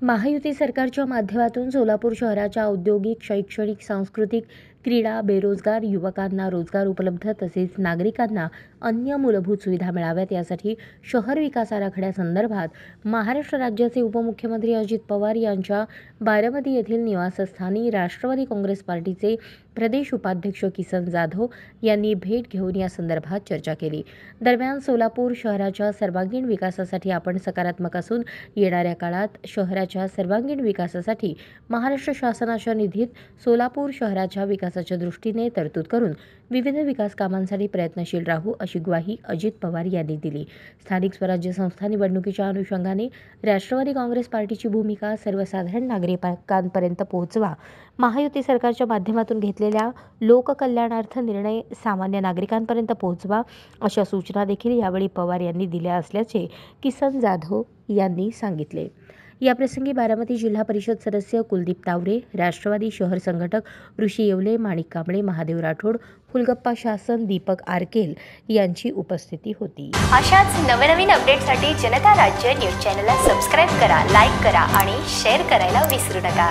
महायुती सरकारच्या माध्यमातून सोलापूर शहराच्या औद्योगिक, शैक्षणिक, सांस्कृतिक, क्रीडा, बेरोजगार युवकांना रोजगार उपलब्ध तसेच नागरिकांना अन्य मूलभूत सुविधा मिळाव्यात यासाठी शहर विकास आराखड्यासंदर्भात महाराष्ट्र राज्याचे उपमुख्यमंत्री अजित पवार यांच्या बारामती येथील निवासस्थानी राष्ट्रवादी काँग्रेस पार्टीचे प्रदेश उपाध्यक्ष किसन जाधव यांनी भेट घेऊन या संदर्भात चर्चा केली। दरम्यान सोलापूर शहराच्या सर्वांगीण विकासासाठी आपण सकारात्मक असून येणाऱ्या काळात शहराच्या सर्वांगीण विकासासाठी महाराष्ट्र शासनाच्या निधीत सोलापूर शहराच्या विकासाच्या दृष्टीने तरतूद करून विविध विकास कामांसाठी प्रयत्नशील राहू अशी ग्वाही अजित पवार यांनी दिली। स्थानिक स्वराज्य संस्था निवडणुकीच्या अनुषंगाने राष्ट्रवादी काँग्रेस पार्टीची भूमिका सर्वसाधारण नागरिकांपर्यंत पोहोचवा, महायुती सरकारच्या माध्यमातून घेतलेल्या लोककल्याणार्थ निर्णय सामान्य नागरिकांपर्यंत पोहोचवा अशा सूचना देखील यावेळी पवार यांनी दिल्या असल्याचे किसन जाधव यांनी सांगितले। याप्रसंगी बारामती जिल्हा परिषद सदस्य कुलदीप तावरे, राष्ट्रवादी शहर संघटक ऋषी येवले, माणिक कांबळे, महादेव राठोड, फुलगप्पा शासन, दीपक आरकेल यांची उपस्थिती होती। अशाच नवनवीन अपडेटसाठी जनता राज्य न्यूज चॅनलला सबस्क्राईब करा, लाईक करा आणि शेअर करायला विसरू नका।